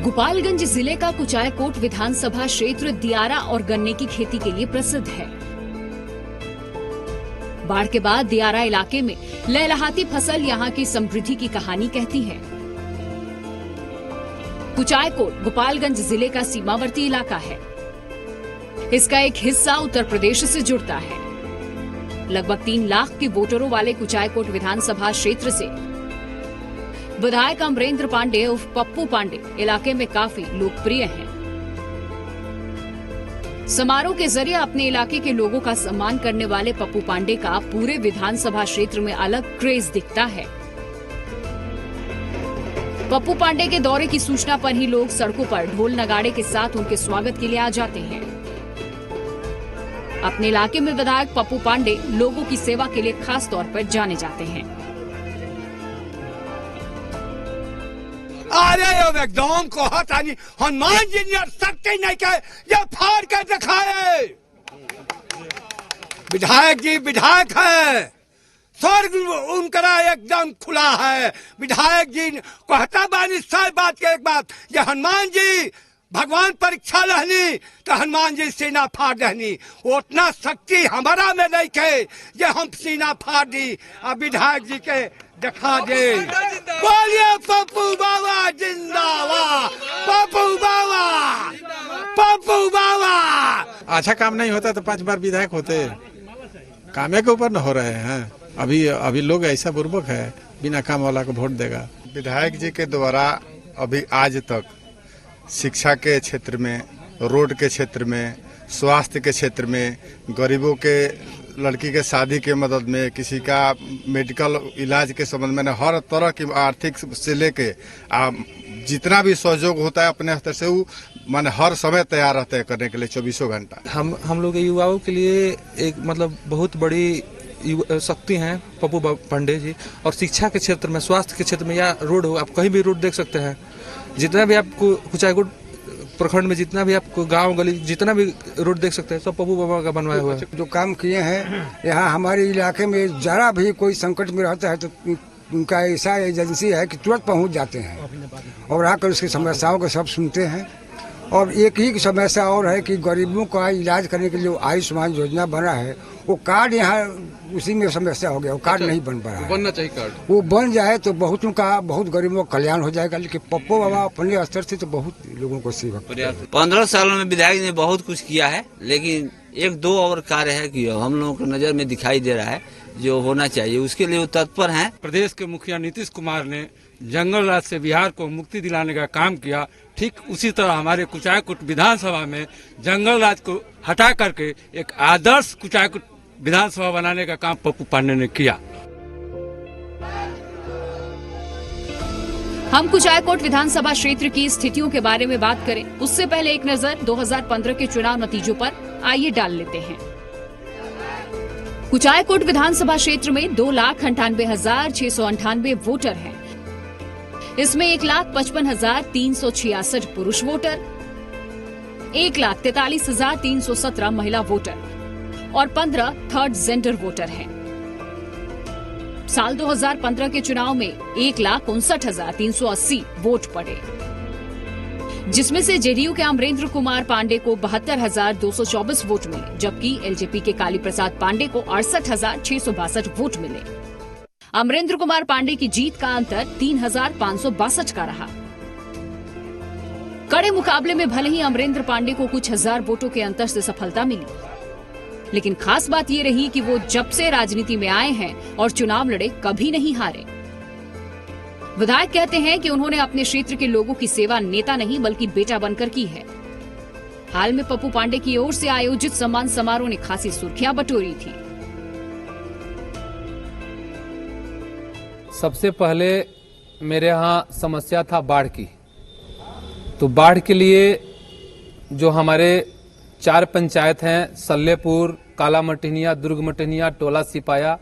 गोपालगंज जिले का कुचायकोट विधानसभा क्षेत्र दियारा और गन्ने की खेती के लिए प्रसिद्ध है। बाढ़ के बाद दियारा इलाके में लहलहाती फसल यहां की समृद्धि की कहानी कहती है। कुचायकोट गोपालगंज जिले का सीमावर्ती इलाका है। इसका एक हिस्सा उत्तर प्रदेश से जुड़ता है। लगभग 3 लाख के वोटरों वाले कुचायकोट विधानसभा क्षेत्र से विधायक अमरेंद्र पांडे उर्फ पप्पू पांडे इलाके में काफी लोकप्रिय हैं। समारोह के जरिए अपने इलाके के लोगों का सम्मान करने वाले पप्पू पांडे का पूरे विधानसभा क्षेत्र में अलग क्रेज दिखता है। पप्पू पांडे के दौरे की सूचना पर ही लोग सड़कों पर ढोल नगाड़े के साथ उनके स्वागत के लिए आ जाते हैं। अपने इलाके में विधायक पप्पू पांडे लोगों की सेवा के लिए खास तौर पर जाने जाते हैं। अरे एकदम को हटानी हनुमान जी ने शक्ति नहीं कहे ये फाड़ कर दिखाए। विधायक जी विधायक है, स्वर्ग उनका एकदम खुला है। विधायक जी कहता बानी सारी बात के एक बात, ये हनुमान जी भगवान परीक्षा रहनी तो हनुमान जी सीना फाड़ रहनी, उतना शक्ति हमारा में नहीं के ये हम सीना फाड़ दी। अब विधायक जी के दिखा दे। बोलिए पप्पू बाबा जिंदाबाद, पप्पू बाबा, पप्पू बाबा। अच्छा काम नहीं होता तो 5 बार विधायक होते। कामे के ऊपर न हो रहे हैं। अभी लोग ऐसा बुर्बक है बिना काम वाला को वोट देगा। विधायक जी के द्वारा अभी आज तक शिक्षा के क्षेत्र में, रोड के क्षेत्र में, स्वास्थ्य के क्षेत्र में, गरीबों के लड़की के शादी के मदद में, किसी का मेडिकल इलाज के संबंध में, हर तरह की आर्थिक से लेके जितना भी सहयोग होता है अपने स्तर से वो माने हर समय तैयार रहते हैं करने के लिए 24 घंटा। हम लोग युवाओं के लिए एक मतलब बहुत बड़ी शक्ति हैं पप्पू पांडे जी। और शिक्षा के क्षेत्र में, स्वास्थ्य के क्षेत्र में या रोड हो, आप कहीं भी रोड देख सकते हैं। जितना भी आपको कुचायकोट प्रखंड में जितना भी आपको गांव गली जितना भी रोड देख सकते हैं सब पप्पू बाबा का बनवाया हुआ है। जो काम किए हैं यहाँ हमारे इलाके में जरा भी कोई संकट में रहता है तो उनका ऐसा एजेंसी है कि तुरंत पहुंच जाते हैं और आकर उसकी समस्याओं को सब सुनते हैं। और एक ही समस्या और है कि गरीबों का इलाज करने के लिए जो आयुष्मान योजना बना है वो कार्ड यहाँ उसी में समस्या हो गया, वो कार्ड नहीं बन पा रहा है। बनना चाहिए कार्ड, वो बन जाए तो बहुत गरीबों का कल्याण हो जाएगा। लेकिन पप्पू बाबा अपने स्तर से तो बहुत लोगों को सेवा 15 सालों में विधायक ने बहुत कुछ किया है, लेकिन 1-2 और कार्य है कि हम लोगों को नजर में दिखाई दे रहा है जो होना चाहिए, उसके लिए वो तत्पर हैं। प्रदेश के मुखिया नीतीश कुमार ने जंगल राज से बिहार को मुक्ति दिलाने का काम किया। ठीक उसी तरह हमारे कुचायकोट विधानसभा में जंगल राज को हटा करके एक आदर्श कुचायकोट विधानसभा बनाने का काम पप्पू पांडे ने किया। हम कुचायकोट विधानसभा क्षेत्र की स्थितियों के बारे में बात करें उससे पहले एक नजर 2015 के चुनाव नतीजों पर आइए डाल लेते हैं। कुचायकोट विधानसभा क्षेत्र में 2,98,698 वोटर हैं। इसमें 1,55,366 पुरुष वोटर, 1,43,317 महिला वोटर और 15 थर्ड जेंडर वोटर हैं। साल 2015 के चुनाव में 1,59,380 वोट पड़े, जिसमें से जेडीयू के अमरेंद्र कुमार पांडे को 72,224 वोट मिले, जबकि एलजेपी के काली प्रसाद पांडे को 68,662 वोट मिले। अमरेंद्र कुमार पांडे की जीत का अंतर 3,562 का रहा। कड़े मुकाबले में भले ही अमरेंद्र पांडे को कुछ हजार वोटों के अंतर से सफलता मिली, लेकिन खास बात ये रही कि वो जब से राजनीति में आए हैं और चुनाव लड़े कभी नहीं हारे। विधायक कहते हैं कि उन्होंने अपने क्षेत्र के लोगों की सेवा नेता नहीं बल्कि बेटा बनकर की है। हाल में पप्पू पांडे की ओर से आयोजित सम्मान समारोह ने खासी सुर्खियां बटोरी थी। सबसे पहले मेरे यहाँ समस्या था बाढ़ की, तो बाढ़ के लिए जो हमारे 4 पंचायत हैं, सल्लेपुर, काला मटनिया, दुर्ग मटनिया, टोला सिपाया,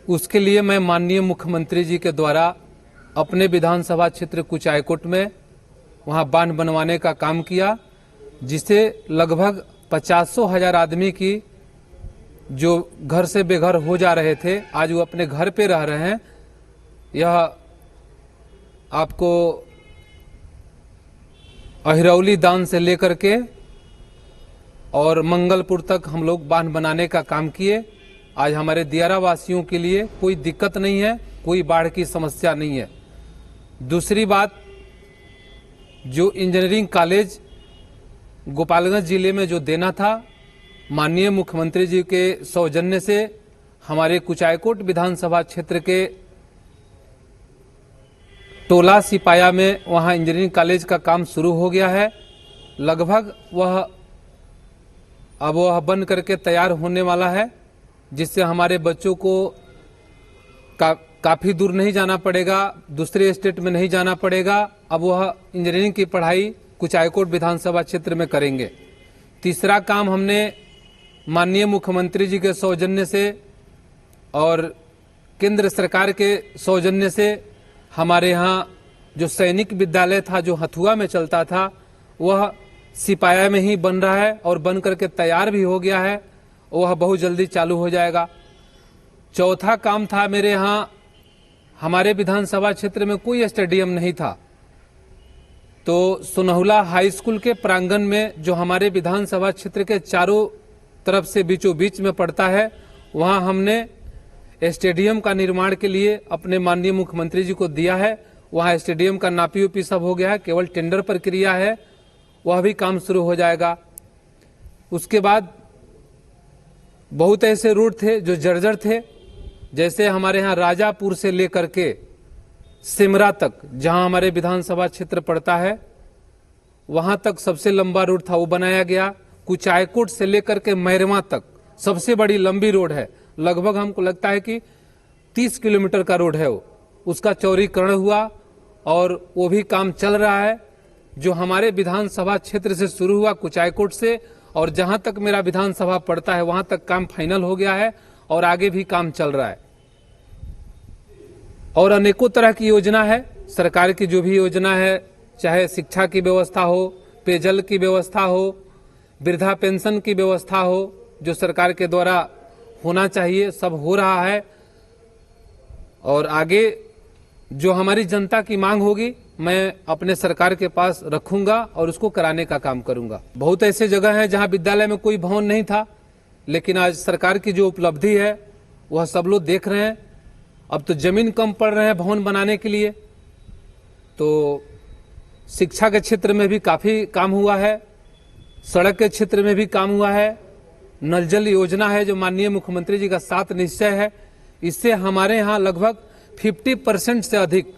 उसके लिए मैं माननीय मुख्यमंत्री जी के द्वारा अपने विधानसभा क्षेत्र कुचायकोट में वहां बांध बनवाने का काम किया, जिससे लगभग 50,000 आदमी की जो घर से बेघर हो जा रहे थे आज वो अपने घर पे रह रहे हैं। यह आपको अहिरौली दान से लेकर के और मंगलपुर तक हम लोग बांध बनाने का काम किए। आज हमारे दियारा वासियों के लिए कोई दिक्कत नहीं है, कोई बाढ़ की समस्या नहीं है। दूसरी बात, जो इंजीनियरिंग कॉलेज गोपालगंज जिले में जो देना था, माननीय मुख्यमंत्री जी के सौजन्य से हमारे कुचायकोट विधानसभा क्षेत्र के टोला सिपाया में वहां इंजीनियरिंग कॉलेज का काम शुरू हो गया है। लगभग वह बन करके तैयार होने वाला है, जिससे हमारे बच्चों को काफी दूर नहीं जाना पड़ेगा, दूसरे स्टेट में नहीं जाना पड़ेगा। अब वह इंजीनियरिंग की पढ़ाई कुचायकोट विधानसभा क्षेत्र में करेंगे। तीसरा काम हमने माननीय मुख्यमंत्री जी के सौजन्य से और केंद्र सरकार के सौजन्य से हमारे यहाँ जो सैनिक विद्यालय था जो हथुआ में चलता था, वह सिपाया में ही बन रहा है और बन करके तैयार भी हो गया है। वह बहुत जल्दी चालू हो जाएगा। चौथा काम था मेरे यहाँ, हमारे विधानसभा क्षेत्र में कोई स्टेडियम नहीं था, तो सुनहुला हाई स्कूल के प्रांगण में जो हमारे विधानसभा क्षेत्र के चारों तरफ से बीचों बीच में पड़ता है, वहां हमने स्टेडियम का निर्माण के लिए अपने माननीय मुख्यमंत्री जी को दिया है। वहां स्टेडियम का नापी उपी सब हो गया है, केवल टेंडर प्रक्रिया है, वह भी काम शुरू हो जाएगा। उसके बाद बहुत ऐसे रोड थे जो जर्जर थे, जैसे हमारे यहाँ राजापुर से लेकर के सिमरा तक, जहां हमारे विधानसभा क्षेत्र पड़ता है, वहां तक सबसे लंबा रोड था, वो बनाया गया। कुचायकोट से लेकर के मैरवा तक सबसे बड़ी लंबी रोड है, लगभग हमको लगता है कि 30 किलोमीटर का रोड है वो, उसका चौड़ीकरण हुआ और वो भी काम चल रहा है। जो हमारे विधानसभा क्षेत्र से शुरू हुआ कुचायकोट से और जहां तक मेरा विधानसभा पड़ता है वहां तक काम फाइनल हो गया है और आगे भी काम चल रहा है। और अनेकों तरह की योजना है, सरकार की जो भी योजना है, चाहे शिक्षा की व्यवस्था हो, पेयजल की व्यवस्था हो, वृद्धा पेंशन की व्यवस्था हो, जो सरकार के द्वारा होना चाहिए, सब हो रहा है। और आगे जो हमारी जनता की मांग होगी, मैं अपने सरकार के पास रखूंगा और उसको कराने का काम करूंगा। बहुत ऐसे जगह हैं जहां विद्यालय में कोई भवन नहीं था, लेकिन आज सरकार की जो उपलब्धि है वह सब लोग देख रहे हैं। अब तो जमीन कम पड़ रहे हैं भवन बनाने के लिए, तो शिक्षा के क्षेत्र में भी काफी काम हुआ है, सड़क के क्षेत्र में भी काम हुआ है। नल जल योजना है जो माननीय मुख्यमंत्री जी का 7 निश्चय है, इससे हमारे यहाँ लगभग 50% से अधिक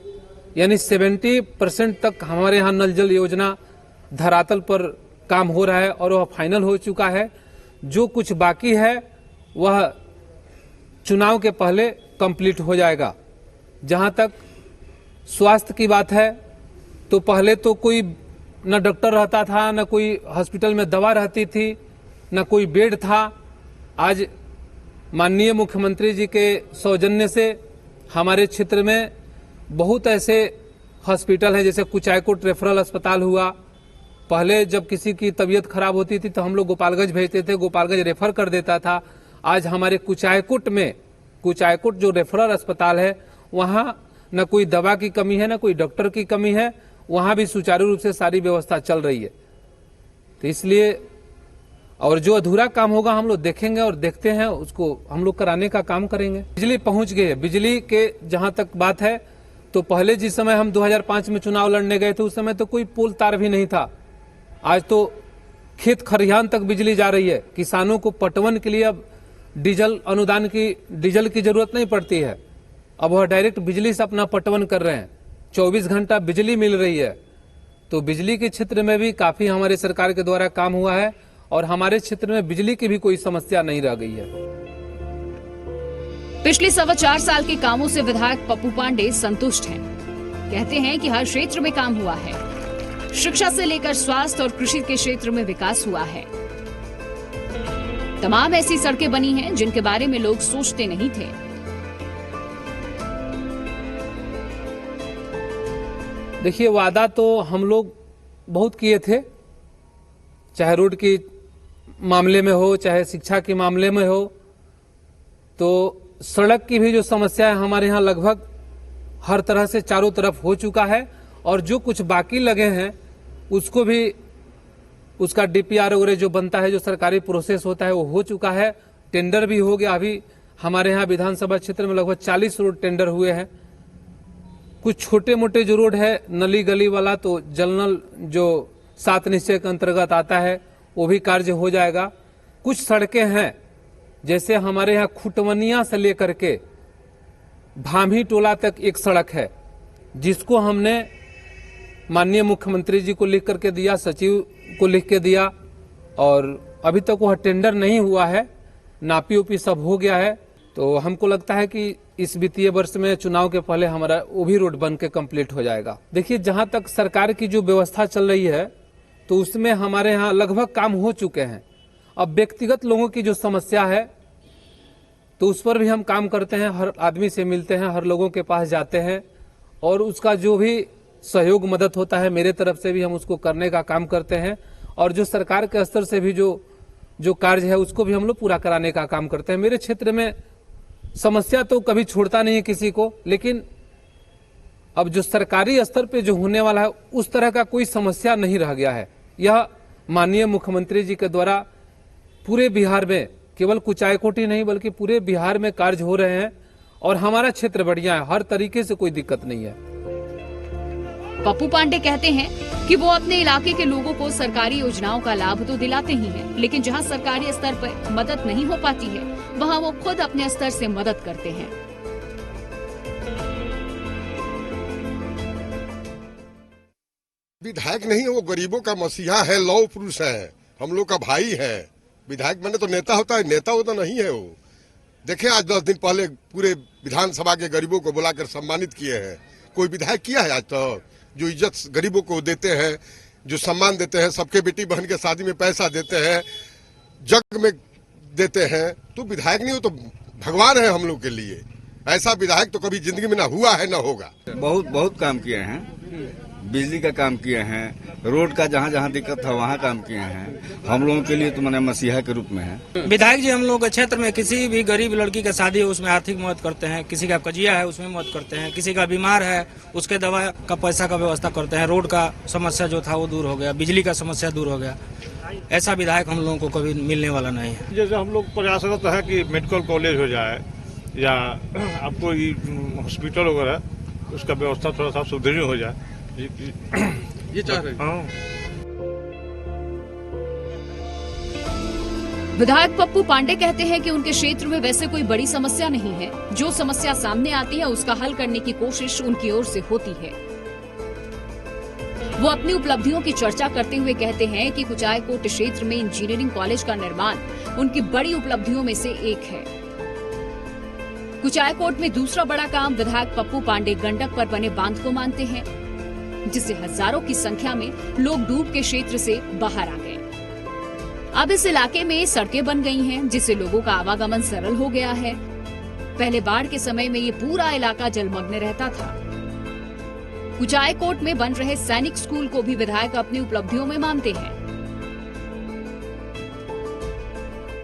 यानी 70% तक हमारे यहाँ नल जल योजना धरातल पर काम हो रहा है और वह फाइनल हो चुका है। जो कुछ बाकी है वह चुनाव के पहले कंप्लीट हो जाएगा। जहां तक स्वास्थ्य की बात है, तो पहले तो कोई न डॉक्टर रहता था, न कोई हॉस्पिटल में दवा रहती थी, न कोई बेड था। आज माननीय मुख्यमंत्री जी के सौजन्य से हमारे क्षेत्र में बहुत ऐसे हॉस्पिटल हैं, जैसे कुचायकोट रेफरल अस्पताल हुआ। पहले जब किसी की तबीयत खराब होती थी तो हम लोग गोपालगंज भेजते थे, गोपालगंज रेफर कर देता था। आज हमारे कुचायकोट में, कुचायकोट जो रेफरल अस्पताल है, वहां न कोई दवा की कमी है, न कोई डॉक्टर की कमी है, वहां भी सुचारू रूप से सारी व्यवस्था चल रही है। तो इसलिए और जो अधूरा काम होगा हम लोग देखेंगे और देखते हैं, उसको हम लोग कराने का काम करेंगे। बिजली पहुंच गई है। बिजली के जहां तक बात है, तो पहले जिस समय हम 2005 में चुनाव लड़ने गए थे, उस समय तो कोई पोल तार भी नहीं था। आज तो खेत खरिहान तक बिजली जा रही है। किसानों को पटवन के लिए अब डीजल अनुदान की, डीजल की जरूरत नहीं पड़ती है, अब वह डायरेक्ट बिजली से अपना पटवन कर रहे हैं। 24 घंटा बिजली मिल रही है। तो बिजली के क्षेत्र में भी काफी हमारे सरकार के द्वारा काम हुआ है और हमारे क्षेत्र में बिजली की भी कोई समस्या नहीं रह गई है। पिछले 4.25 साल के कामों से विधायक पप्पू पांडे संतुष्ट हैं। कहते हैं कि हर क्षेत्र में काम हुआ है। शिक्षा से लेकर स्वास्थ्य और कृषि के क्षेत्र में विकास हुआ है। तमाम ऐसी सड़कें बनी हैं जिनके बारे में लोग सोचते नहीं थे। देखिए, वादा तो हम लोग बहुत किए थे, चाहे रोड के मामले में हो, चाहे शिक्षा के मामले में हो। तो सड़क की भी जो समस्या है हमारे यहाँ लगभग हर तरह से चारों तरफ हो चुका है। और जो कुछ बाकी लगे हैं उसको भी उसका डीपीआर वगैरह जो बनता है, जो सरकारी प्रोसेस होता है, वो हो चुका है। टेंडर भी हो गया। अभी हमारे यहाँ विधानसभा क्षेत्र में लगभग 40 रोड टेंडर हुए हैं। कुछ छोटे मोटे जो रोड है, नली गली वाला, तो जनरल जो 7 निश्चय के अंतर्गत आता है, वो भी कार्य हो जाएगा। कुछ सड़कें हैं, जैसे हमारे यहाँ खुटवनिया से लेकर के भामी टोला तक एक सड़क है, जिसको हमने माननीय मुख्यमंत्री जी को लिख करके दिया, सचिव को लिख के दिया, और अभी तक वह टेंडर नहीं हुआ है। नापी उपी सब हो गया है। तो हमको लगता है कि इस वित्तीय वर्ष में चुनाव के पहले हमारा वो भी रोड बन के कंप्लीट हो जाएगा। देखिए, जहां तक सरकार की जो व्यवस्था चल रही है, तो उसमें हमारे यहाँ लगभग काम हो चुके हैं। अब व्यक्तिगत लोगों की जो समस्या है, तो उस पर भी हम काम करते हैं। हर आदमी से मिलते हैं, हर लोगों के पास जाते हैं, और उसका जो भी सहयोग मदद होता है मेरे तरफ से भी हम उसको करने का काम करते हैं। और जो सरकार के स्तर से भी जो कार्य है, उसको भी हम लोग पूरा कराने का काम करते हैं। मेरे क्षेत्र में समस्या तो कभी छोड़ता नहीं है किसी को, लेकिन अब जो सरकारी स्तर पे जो होने वाला है, उस तरह का कोई समस्या नहीं रह गया है। यह माननीय मुख्यमंत्री जी के द्वारा पूरे बिहार में, केवल कुचायकोट ही नहीं बल्कि पूरे बिहार में कार्य हो रहे हैं, और हमारा क्षेत्र बढ़िया है, हर तरीके से कोई दिक्कत नहीं है। पप्पू पांडे कहते हैं कि वो अपने इलाके के लोगों को सरकारी योजनाओं का लाभ तो दिलाते ही हैं, लेकिन जहां सरकारी स्तर पर मदद नहीं हो पाती है, वहां वो खुद अपने स्तर से मदद करते हैं। विधायक नहीं है, वो गरीबों का मसीहा है, लौह पुरुष है, हम लोग का भाई है। विधायक बने तो नेता होता है, नेता होता नहीं है वो। देखें, आज 10 दिन पहले पूरे विधानसभा के गरीबों को बुलाकर सम्मानित किए हैं। कोई विधायक किया है आज तक? जो इज्जत गरीबों को देते हैं, जो सम्मान देते हैं, सबके बेटी बहन के शादी में पैसा देते हैं, जग में देते हैं, तो विधायक नहीं हो तो भगवान है हम लोग के लिए। ऐसा विधायक तो कभी जिंदगी में ना हुआ है, ना होगा। बहुत काम किए हैं, बिजली का काम किए हैं, रोड का जहाँ जहाँ दिक्कत था वहाँ काम किए हैं। हम लोगों के लिए तो मैंने मसीहा के रूप में है। विधायक जी हम लोगों के क्षेत्र में किसी भी गरीब लड़की का शादी है उसमें आर्थिक मदद करते हैं, किसी का कजिया है उसमें मदद करते हैं, किसी का बीमार है उसके दवा का पैसा का व्यवस्था करते हैं, रोड का समस्या जो था वो दूर हो गया, बिजली का समस्या दूर हो गया। ऐसा विधायक हम लोगों को कभी मिलने वाला नहीं है। जैसे हम लोग प्रयासरत है कि मेडिकल कॉलेज हो जाए, या आपको हॉस्पिटल वगैरह उसका व्यवस्था थोड़ा सा सुदृढ़ हो जाए, ये चाह रहे हैं। विधायक पप्पू पांडे कहते हैं कि उनके क्षेत्र में वैसे कोई बड़ी समस्या नहीं है। जो समस्या सामने आती है उसका हल करने की कोशिश उनकी ओर से होती है। वो अपनी उपलब्धियों की चर्चा करते हुए कहते हैं कि कुचायकोट क्षेत्र में इंजीनियरिंग कॉलेज का निर्माण उनकी बड़ी उपलब्धियों में से एक है। कुचायकोट में दूसरा बड़ा काम विधायक पप्पू पांडे गंडक पर बने बांध को मानते हैं, जिससे हजारों की संख्या में लोग डूब के क्षेत्र से बाहर आ गए। अब इस इलाके में सड़कें बन गई हैं, जिससे लोगों का आवागमन सरल हो गया है। पहले बाढ़ के समय में ये पूरा इलाका जलमग्न रहता था। कुचायकोट में बन रहे सैनिक स्कूल को भी विधायक अपनी उपलब्धियों में मानते हैं।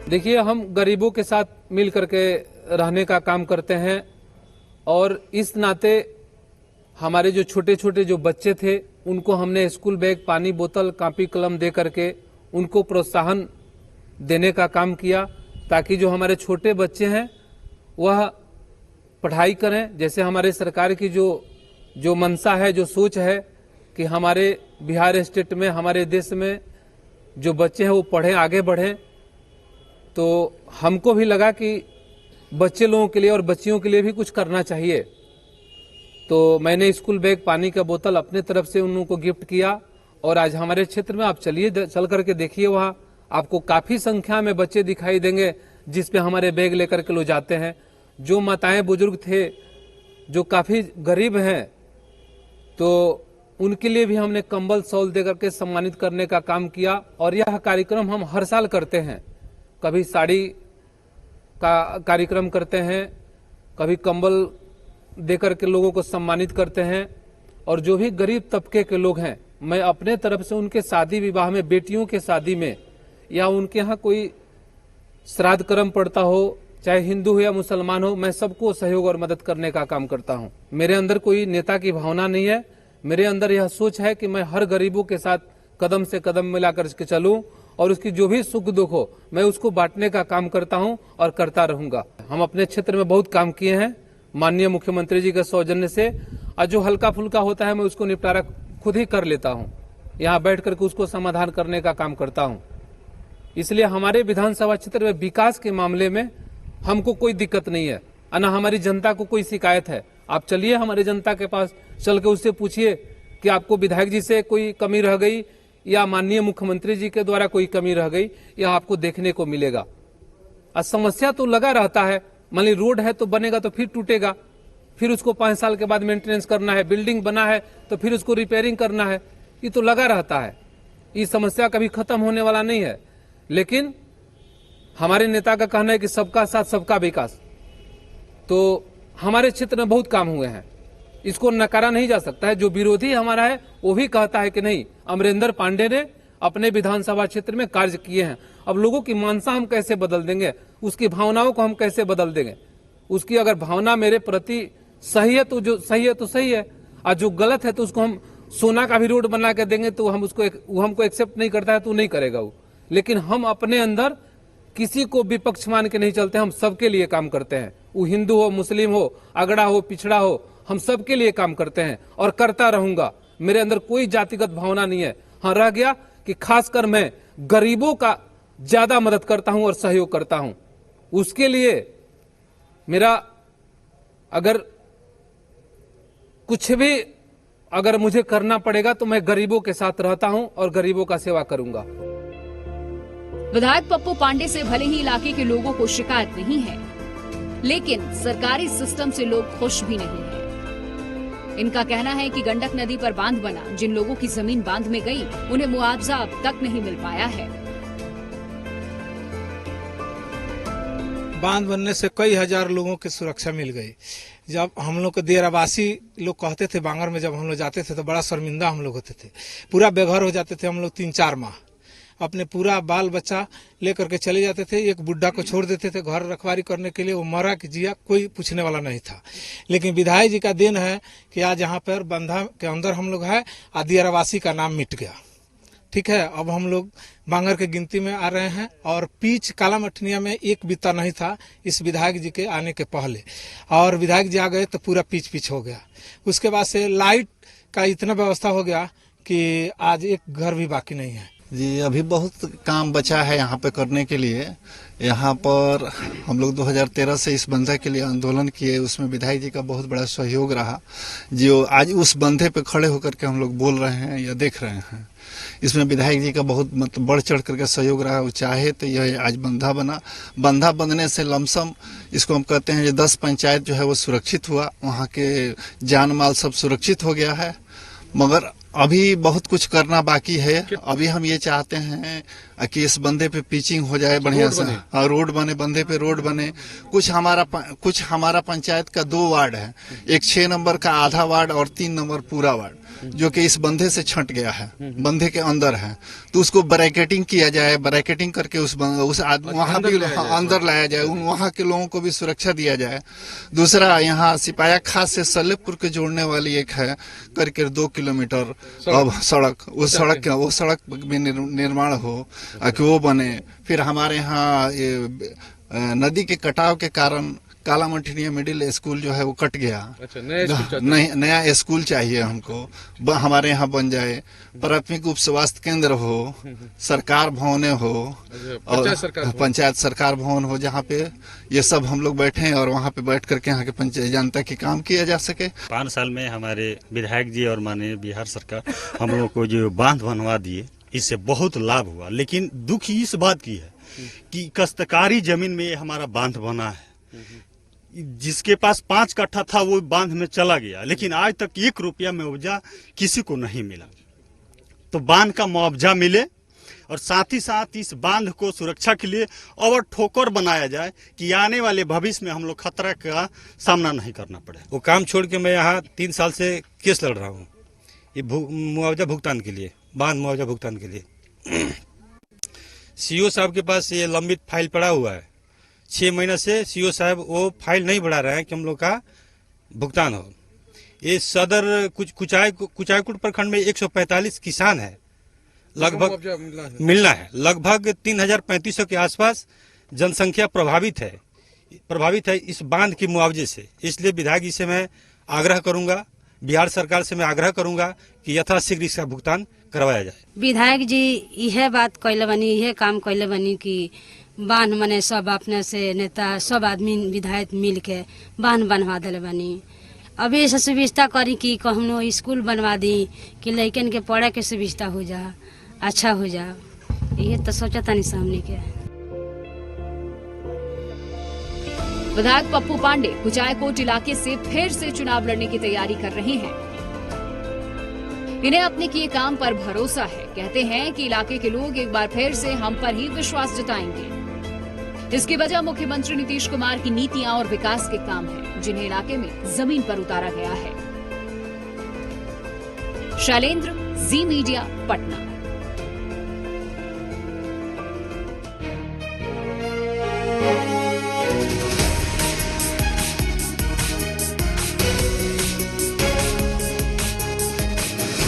देखिए, हम गरीबों के साथ मिल करके रहने का काम करते हैं, और इस नाते हमारे जो छोटे छोटे जो बच्चे थे उनको हमने स्कूल बैग, पानी बोतल, कॉपी कलम दे करके उनको प्रोत्साहन देने का काम किया, ताकि जो हमारे छोटे बच्चे हैं वह पढ़ाई करें। जैसे हमारे सरकार की जो मंशा है, जो सोच है कि हमारे बिहार स्टेट में, हमारे देश में जो बच्चे हैं वो पढ़ें, आगे बढ़ें, तो हमको भी लगा कि बच्चे लोगों के लिए और बच्चियों के लिए भी कुछ करना चाहिए। तो मैंने स्कूल बैग, पानी का बोतल अपने तरफ से उन लोगों को गिफ्ट किया, और आज हमारे क्षेत्र में आप चलिए, चल करके देखिए, वहाँ आपको काफी संख्या में बच्चे दिखाई देंगे जिसपे हमारे बैग लेकर के लोग जाते हैं। जो माताएं बुजुर्ग थे, जो काफी गरीब हैं, तो उनके लिए भी हमने कंबल शॉल दे करके सम्मानित करने का काम किया। और यह कार्यक्रम हम हर साल करते हैं। कभी साड़ी का कार्यक्रम करते हैं, कभी कंबल देकर के लोगों को सम्मानित करते हैं। और जो भी गरीब तबके के लोग हैं, मैं अपने तरफ से उनके शादी विवाह में, बेटियों के शादी में, या उनके यहाँ कोई श्राद्ध कर्म पड़ता हो, चाहे हिंदू हो या मुसलमान हो, मैं सबको सहयोग और मदद करने का काम करता हूँ। मेरे अंदर कोई नेता की भावना नहीं है। मेरे अंदर यह सोच है कि मैं हर गरीबों के साथ कदम से कदम मिलाकर के चलूं और उसकी जो भी सुख दुख हो मैं उसको बांटने का काम करता हूं और करता रहूंगा। हम अपने क्षेत्र में बहुत काम किए हैं माननीय मुख्यमंत्री जी के सौजन्य से, और जो हल्का फुल्का होता है मैं उसको निपटारा खुद ही कर लेता हूं, यहाँ बैठ करके उसको समाधान करने का काम करता हूं। इसलिए हमारे विधानसभा क्षेत्र में विकास के मामले में हमको कोई दिक्कत नहीं है, ना हमारी जनता को कोई शिकायत है। आप चलिए हमारे जनता के पास चल के उससे पूछिए कि आपको विधायक जी से कोई कमी रह गई या माननीय मुख्यमंत्री जी के द्वारा कोई कमी रह गई, यह आपको देखने को मिलेगा। और समस्या तो लगा रहता है, मान ली रोड है तो बनेगा तो फिर टूटेगा, फिर उसको 5 साल के बाद मेंटेनेंस करना है, बिल्डिंग बना है तो फिर उसको रिपेयरिंग करना है, ये तो लगा रहता है। ये समस्या कभी खत्म होने वाला नहीं है। लेकिन हमारे नेता का कहना है कि सबका साथ सबका विकास, तो हमारे क्षेत्र में बहुत काम हुए हैं, इसको नकारा नहीं जा सकता है। जो विरोधी हमारा है वो भी कहता है कि नहीं, अमरेंद्र पांडे ने अपने विधानसभा क्षेत्र में कार्य किए हैं। अब लोगों की मानसा हम कैसे बदल देंगे, उसकी भावनाओं को हम कैसे बदल देंगे? उसकी अगर भावना मेरे प्रति सही है तो जो सही है तो सही है, और जो गलत है तो उसको हम सोना का भी रोड बना के देंगे तो वो हमको एक्सेप्ट नहीं करता है तो नहीं करेगा वो। लेकिन हम अपने अंदर किसी को विपक्ष मान के नहीं चलते, हम सबके लिए काम करते हैं। वो हिंदू हो, मुस्लिम हो, अगड़ा हो, पिछड़ा हो, हम सबके लिए काम करते हैं और करता रहूंगा। मेरे अंदर कोई जातिगत भावना नहीं है। हाँ, रह गया कि खासकर मैं गरीबों का ज्यादा मदद करता हूं और सहयोग करता हूं। उसके लिए मेरा अगर कुछ भी अगर मुझे करना पड़ेगा तो मैं गरीबों के साथ रहता हूं और गरीबों का सेवा करूंगा। विधायक पप्पू पांडे से भले ही इलाके के लोगों को शिकायत नहीं है, लेकिन सरकारी सिस्टम से लोग खुश भी नहीं हैं। इनका कहना है कि गंडक नदी पर बांध बना, जिन लोगों की जमीन बांध में गई उन्हें मुआवजा अब तक नहीं मिल पाया है। बांध बनने से कई हजार लोगों की सुरक्षा मिल गई। जब हम लोग को देरावासी लोग कहते थे, बांगर में जब हम लोग जाते थे तो बड़ा शर्मिंदा हम लोग होते थे, पूरा बेघर हो जाते थे हम लोग। 3-4 माह अपने पूरा बाल बच्चा लेकर के चले जाते थे। एक बुढ़ा को छोड़ देते थे घर रखवारी करने के लिए, वो मरा कि जिया कोई पूछने वाला नहीं था। लेकिन विधायक जी का देन है कि आज यहाँ पर बंधा के अंदर हम लोग है, आदिवासी का नाम मिट गया। ठीक है, अब हम लोग बांगर के गिनती में आ रहे हैं। और पिच काला मठनिया में एक बित्ता नहीं था इस विधायक जी के आने के पहले, और विधायक जी आ गए तो पूरा पिच हो गया। उसके बाद से लाइट का इतना व्यवस्था हो गया कि आज एक घर भी बाकी नहीं है। जी, अभी बहुत काम बचा है यहाँ पे करने के लिए। यहाँ पर हम लोग 2013 से इस बंधे के लिए आंदोलन किए, उसमें विधायक जी का बहुत बड़ा सहयोग रहा, जो आज उस बंधे पे खड़े होकर के हम लोग बोल रहे हैं या देख रहे हैं। इसमें विधायक जी का बहुत मतलब बढ़ चढ़ करके सहयोग रहा। वो चाहे तो यह आज बंधा बना। बंधा बनने से लमसम इसको हम कहते हैं, 10 पंचायत जो है वो सुरक्षित हुआ, वहाँ के जान माल सब सुरक्षित हो गया है। मगर अभी बहुत कुछ करना बाकी है। अभी हम ये चाहते हैं कि इस बंधे पे पिचिंग हो जाए बढ़िया से, रोड बने, बंधे पे रोड बने। कुछ हमारा पंचायत का 2 वार्ड है, एक 6 नंबर का आधा वार्ड और 3 नंबर पूरा वार्ड, जो कि इस बंधे से छंट गया है, बंधे के अंदर है। तो उसको ब्रैकेटिंग किया जाए, ब्रैकेटिंग करके उस वहाँ भी अंदर लाया जाए, वहाँ के लोगों को भी सुरक्षा दिया जाए। दूसरा, यहाँ सिपाया खास से सलेमपुर के जोड़ने वाली एक है करके 2 किलोमीटर अब सड़क, उस सड़क में निर्माण हो कि वो बने। फिर हमारे यहाँ नदी के कटाव के कारण काला मठिनिया मिडिल स्कूल जो है वो कट गया। अच्छा, नया स्कूल चाहिए हमको, हमारे यहाँ बन जाए। प्राथमिक उप स्वास्थ्य केंद्र हो, सरकार भवन हो, और पंचायत सरकार भवन हो, जहाँ पे ये सब हम लोग बैठे और वहाँ पे बैठ करके यहाँ के पंचायत जनता के काम किया जा सके। 5 साल में हमारे विधायक जी और माननीय बिहार सरकार हम लोग को जो बांध बनवा दिए, इससे बहुत लाभ हुआ। लेकिन दुख इस बात की है कि काश्तकारी जमीन में हमारा बांध बना है, जिसके पास 5 कट्ठा था वो बांध में चला गया, लेकिन आज तक 1 रुपया मुआवजा किसी को नहीं मिला। तो बांध का मुआवजा मिले और साथ ही साथ इस बांध को सुरक्षा के लिए और ठोकर बनाया जाए कि आने वाले भविष्य में हम लोग खतरा का सामना नहीं करना पड़े। वो काम छोड़ के मैं यहाँ 3 साल से केस लड़ रहा हूँ ये मुआवजा भुगतान के लिए, बांध मुआवजा भुगतान के लिए। सीओ साहब के पास ये लंबित फाइल पड़ा हुआ है, 6 महीना से सीओ साहब वो फाइल नहीं बढ़ा रहे हैं कि हम लोग का भुगतान हो। ये सदर कुचायकोट प्रखंड में 145 किसान है लगभग मिलना है। लगभग 3,3500 के आसपास जनसंख्या प्रभावित है इस बांध के मुआवजे से। इसलिए विधायक जी से मैं आग्रह करूंगा, बिहार सरकार से मैं आग्रह करूंगा कि यथाशीघ्र इसका भुगतान करवाया जाए। विधायक जी यह बात कहले बनी, यह काम कहले बनी कि बांध मने सब अपने से नेता सब आदमी विधायक मिल के बांध बनवा दिले बनी। अभी ऐसा सुविधा करी कि कहनो स्कूल बनवा दी कि लड़कन के पढ़े के सुविधा हो जा, अच्छा हो जा। ये तो सोचा था नहीं सामने के। विधायक पप्पू पांडे कुचायकोट इलाके से फिर से चुनाव लड़ने की तैयारी कर रहे हैं। इन्हें अपने किए काम पर भरोसा है। कहते हैं कि इलाके के लोग एक बार फिर से हम पर ही विश्वास जताएंगे। इसकी वजह मुख्यमंत्री नीतीश कुमार की नीतियां और विकास के काम हैं, जिन्हें इलाके में जमीन पर उतारा गया है। शैलेंद्र, जी मीडिया, पटना।